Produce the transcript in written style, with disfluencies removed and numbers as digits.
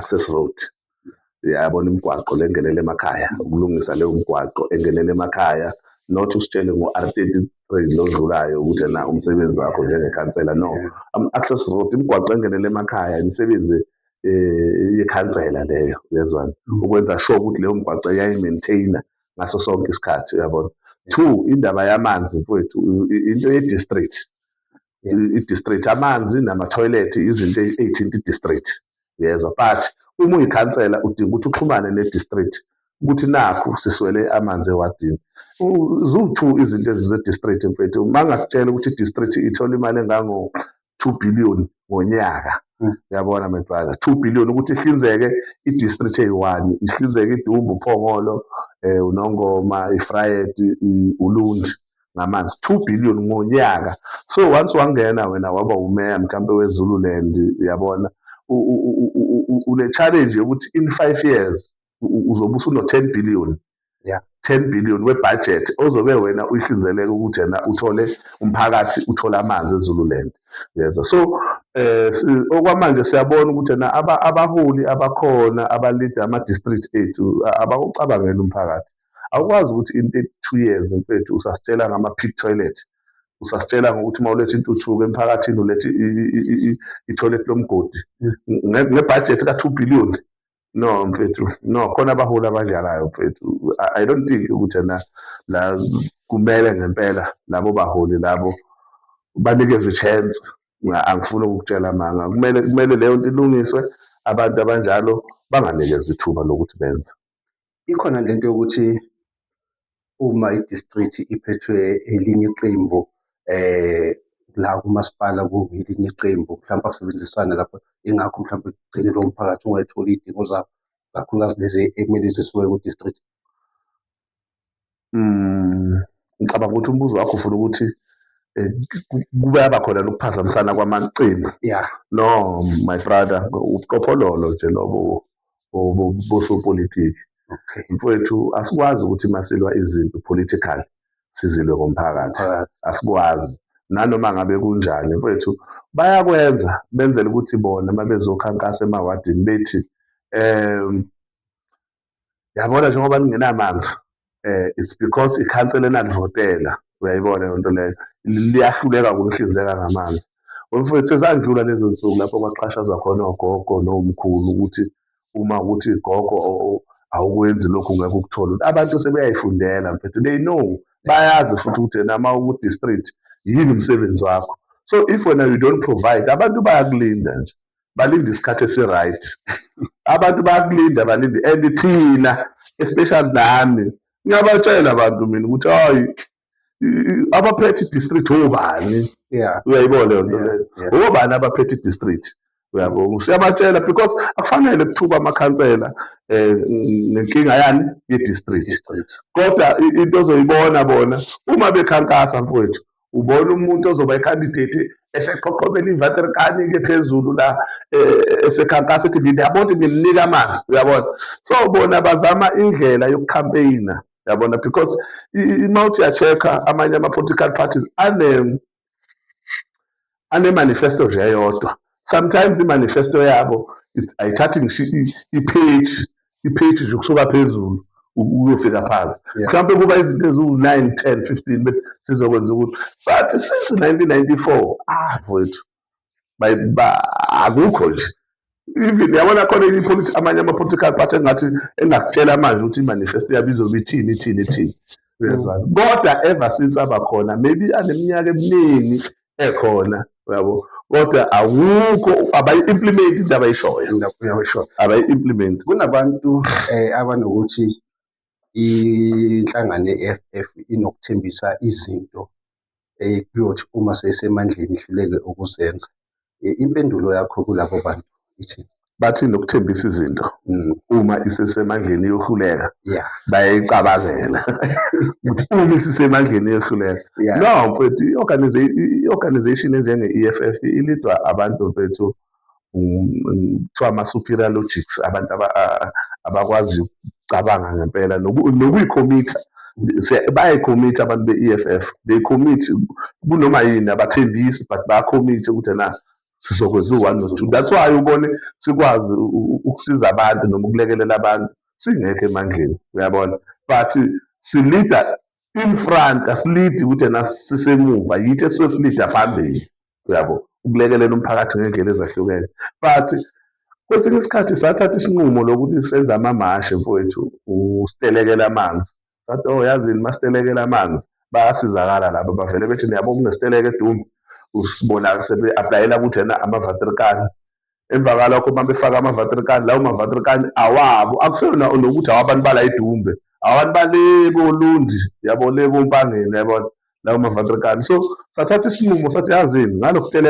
access road. Yabona imigwaqo le engenele emakhaya, ukulungisa leyo mgwaqo engenele emakhaya, not usitshele ngo-R33 lo odlulayo ukuthi na umsebenzi wakho njengekhansela. No, access road, imigwaqo engenele emakhaya, imisebenzi yekhansela leyo, uyezwana, ukwenza sure ukuthi leyo mgwaqo yayi-maintainer ngaso sonke isikhathi, uyabona. Two, indaba yamanzi mfowethu, into ye-district. I-district, amanzi namathoyilethi izinto ey'thinta i-district, yezwa. But uma uyikhansela udinga ukuthi uxhumane ne-district ukuthi nakhu siswele amanzi ewadini. Ziwu-two izinto ezise-district mfethu. Uma ngakutshela ukuthi i-district ithola imali engango-2 billion ngonyaka, uyabona my brother, 2 billion ukuthi ihlinzeke i-district eyi-1, ihlinzeke iDumbu, uPhongolo, uNongoma, iVryheid, uLundi ngamanzi, 2 billion ngonyaka. So once wangena wena waba umeya mhlampe weZululand, uyabona, une-challenge yokuthi in 5 years uzobe usuno-10 billion. 10 billion we-budget ozobe wena uyihlinzeleka ukuthi yena uthole umphakathi uthole amanzi eZululand, yezwa. So okwamanje siyabona ukuthi na abaholi abakhona abalida ama-district ethu abawucabangeli umphakathi. Awukwazi ukuthi in 32 years mfethu usasitshela ngama-pit toilet, usasitshela ngokuthi uma uletha intuthuko emphakathini ulethe i-toilet lomgodi ngebhajethi ka-2 billion. No mfethu, no, khona abaholi abanjalayo mfethu. I don't think ukuthi la kumele ngempela labo baholi labo banikezwe i-chance. Angifuni ukukutshela amanga, kumele leyo nto ilungiswe, abantu abanjalo banganikezwa ithuba lokuthi benze. Ikhona lento yokuthi uma i-district iphethwe elinye iqembu la kumasipala kungelinye iqembu, mhlawumbe akusebenziswana lapho, ingakho mhlawumbe kugcine lowo mphakathi ungayitholi iy'dingo zabo, kakhulukazi lezi ekumele zisuke ku-district. Ngicabanga ukuthi umbuzo wakho ufuna ukuthi kuyaba khona lokuphazamisana kwamaqembu. No my brother, ubuqophololo nje lobo bosopolitiki. Mfowethu, asikwazi ukuthi masilwa izimpi political sizilwe ngomphakathi, asikwazi nanoma ngabe kunjani mfowethu. Bayakwenza benzela ukuthi bona uma bezokhankasa emawadini bethi yabona njengoba lingenamanzi, it's because ikhansela enalivotela, uyayibona yonto leyo, liyahluleka kulihlinzeka ngamanzi. Mfowethu, sezandlula lezo nsuku lapho kwaxhashazwa khona ogogo nomkhulu ukuthi uma ukuthi gogo awukwenzi lokhu ngeke ukuthole. Abantu sebeyayifundela mfethu, they know, bayazi futhi ukuthi nama uku-district yini umsebenzi wakho. So if wena you don't provide, abantu bayakulinda nje, balinda isikhathi esi-right. Abantu bayakulinda balinde, and thina especially nami ngiyabatshela abantu mina ukuthi hayi abaphethe i-district obani, uyayibona yonto leyo, obani abaphethe i-district, uyabona. Siyabatshela because akufanele kuthuka amakhansela nenkinga yani ye-district. Kodwa into ozoyibona bona uma bekhankasa mfowethu, ubona umuntu ozoba i-candidate eseqoqobela ivaterikani-ke phezulu la esekhankasa ethi ngiyabona ukuthi ngimnika amanzi, uyabona. So bona bazama indlela yokukhampeyina, yabona, because uma uthi ya-check-a amanye ama-political parties ane-manifesto nje eyodwa. Sometimes i-manifesto yabo ayithathi ngisho i-page nje ukusuka phezulu uyofika phansi. Mhlawumbe kuba izinto eziwu-9, 10, 15 bese sizokwenza ukuthi, but since 1994 mfowethu akukho nje. Even yabona khona amanye ama-political party engakutshela manje ukuthi i-manifesto yabo izobe ithini. Kodwa ever since abakhona, maybe aneminyaka eminingi ekhona, yabo, kodwa awukho, abayi-implement into abayishoyo, abayi-implement. Kunabantu abanokuthi inhlangano ye-FF inokuthembisa izinto kuyothi uma seyisemandleni ihluleke ukuzenza. Impendulo yakho kulabo bantu ithi? Bathi nokuthembisa izinto uma isesemandleni iyohluleka bayayicabangela ukuthi uma isisemandleni iyohluleka. No mfethu, i-organization enjenge-EFF ilidwa abantu mfethu kuthiwa ama-superior logics, abantu abakwazi ukucabanga ngempela nokuyikhomitha. Bayayikhomitha abantu be-EFF, they commit kunoma yini, abathembisi but bayakhomitha ukuthi na sizokwenza u-1 no-2. That's why ubone sikwazi ukusiza abantu noma ukulekelela abantu singekho emandleni, uyabona, but silida in front, asilidi ukuthi ena sisemuva, yithi esuke silida phambili, uyabo, ukulekelela umphakathi ngey'ndlela ezahlukene. But kwesinye isikhathi sathatha isinqumo lokuthi senze amamashi mfowethu, usitelekela amanzi. Sathi oh yazini masitelekela amanzi bayasizakala laba, bavele bethi niyabona kunesiteleka eDumbe, usibona sebe-aplayela ukuthi ena ama-waterkan. Emva kwalokho uma befaka ama-waterkan, lawo ma-waterkan awabo, akuseyona nokuthi awabantu bala eDumbe, abantu bale koLundi, yabo le koMpangeni, yabona, lawo ma-waterkan. So sathatha isinqumo sathi yazini ngalokuteleka